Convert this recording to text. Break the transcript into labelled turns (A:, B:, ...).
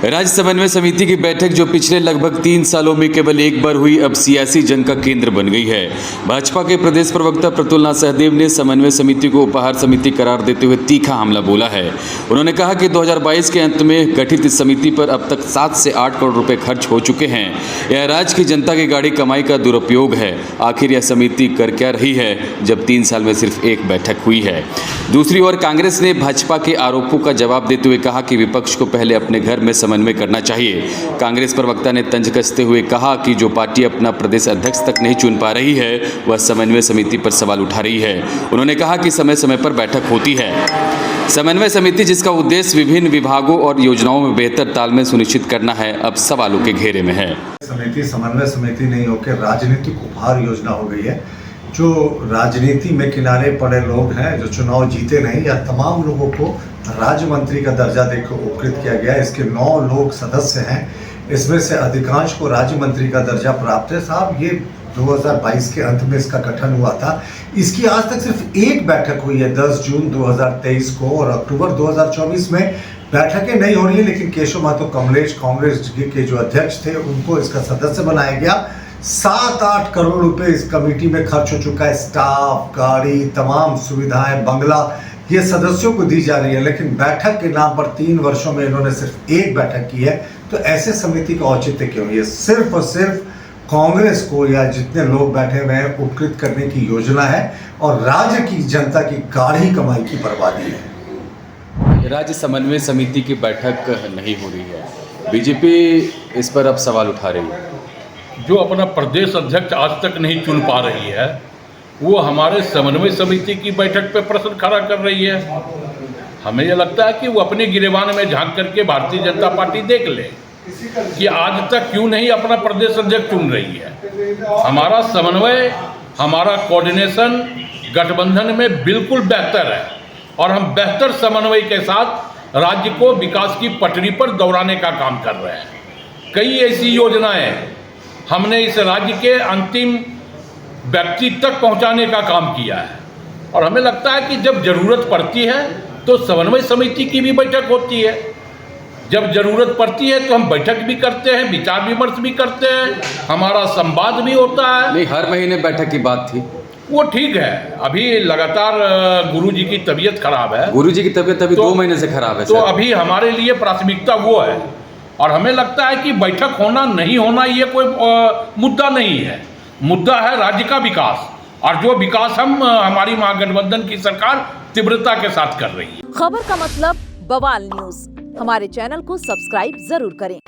A: राज्य समन्वय समिति की बैठक जो पिछले लगभग 3 सालों में केवल एक बार हुई, अब सियासी जंग का केंद्र बन गई है। भाजपा के प्रदेश प्रवक्ता प्रतुलनाथ सहदेव ने समन्वय समिति को उपहार समिति करार देते हुए तीखा हमला बोला है। उन्होंने कहा कि 2022 के अंत में गठित इस समिति पर अब तक 7 से 8 करोड़ रुपए खर्च हो चुके हैं। यह राज्य की जनता की गाढ़ी कमाई का दुरुपयोग है। आखिर यह समिति कर क्या रही है जब 3 साल में सिर्फ एक बैठक हुई है। दूसरी ओर कांग्रेस ने भाजपा के आरोपों का जवाब देते हुए कहा कि विपक्ष को पहले अपने घर में समन्वय करना चाहिए। कांग्रेस प्रवक्ता ने तंज कसते हुए कहा कि जो पार्टी अपना प्रदेश अध्यक्ष तक नहीं चुन पा रही है वह समन्वय समिति पर सवाल उठा रही है। उन्होंने कहा कि समय समय पर बैठक होती है। समन्वय समिति जिसका उद्देश्य विभिन्न विभागों और योजनाओं में बेहतर तालमेल सुनिश्चित करना है, अब सवालों के घेरे में है।
B: समिति समन्वय समिति नहीं होकर राजनीतिक उपहार योजना हो गई है। जो राजनीति में किनारे पड़े लोग हैं, जो चुनाव जीते नहीं, या तमाम लोगों को राज्य मंत्री का दर्जा देकर उपकृत किया गया। इसके 9 लोग सदस्य हैं, इसमें से अधिकांश को राज्य मंत्री का दर्जा प्राप्त है। साहब, ये 2022 के अंत में इसका गठन हुआ था। इसकी आज तक सिर्फ एक बैठक हुई है, 10 जून 2023 को, और अक्टूबर 2024 में बैठकें नहीं हो रही है। लेकिन केशव महतो कमलेश, कांग्रेस के जो अध्यक्ष थे, उनको इसका सदस्य बनाया गया। 7-8 करोड़ रुपए इस कमेटी में खर्च हो चुका है। स्टाफ, गाड़ी, तमाम सुविधाएं, बंगला, ये सदस्यों को दी जा रही है। लेकिन बैठक के नाम पर 3 वर्षों में इन्होंने सिर्फ एक बैठक की है। तो ऐसे समिति का औचित्य क्यों? ये सिर्फ और सिर्फ कांग्रेस को या जितने लोग बैठे हुए हैं उपकृत करने की योजना है और राज्य की जनता की गाढ़ी कमाई की बर्बादी है।
A: राज्य समन्वय समिति की बैठक नहीं हो रही है, बीजेपी इस पर अब सवाल उठा रही है।
C: जो अपना प्रदेश अध्यक्ष आज तक नहीं चुन पा रही है, वो हमारे समन्वय समिति की बैठक पे प्रश्न खड़ा कर रही है। हमें यह लगता है कि वो अपने गिरेबान में झांक करके भारतीय जनता पार्टी देख ले कि आज तक क्यों नहीं अपना प्रदेश अध्यक्ष चुन रही है। हमारा समन्वय, हमारा कोऑर्डिनेशन गठबंधन में बिल्कुल बेहतर है और हम बेहतर समन्वय के साथ राज्य को विकास की पटरी पर दौड़ाने का काम कर रहे हैं। कई ऐसी योजनाएं हमने इस राज्य के अंतिम व्यक्ति तक पहुंचाने का काम किया है और हमें लगता है कि जब जरूरत पड़ती है तो समन्वय समिति की भी बैठक होती है। जब जरूरत पड़ती है तो हम बैठक भी करते हैं, विचार विमर्श भी करते हैं, हमारा संवाद भी होता है।
A: नहीं, हर महीने बैठक की बात थी।
C: वो ठीक है, अभी लगातार गुरुजी की तबीयत खराब है।
A: गुरुजी की तबीयत अभी 2 महीने से खराब है।
C: तो अभी हमारे लिए प्राथमिकता वो है और हमें लगता है कि बैठक होना नहीं होना ये कोई मुद्दा नहीं है। मुद्दा है राज्य का विकास, और जो विकास हमारी महागठबंधन की सरकार तीव्रता के साथ कर रही है।
D: खबर का मतलब बवाल न्यूज। हमारे चैनल को सब्सक्राइब जरूर करें।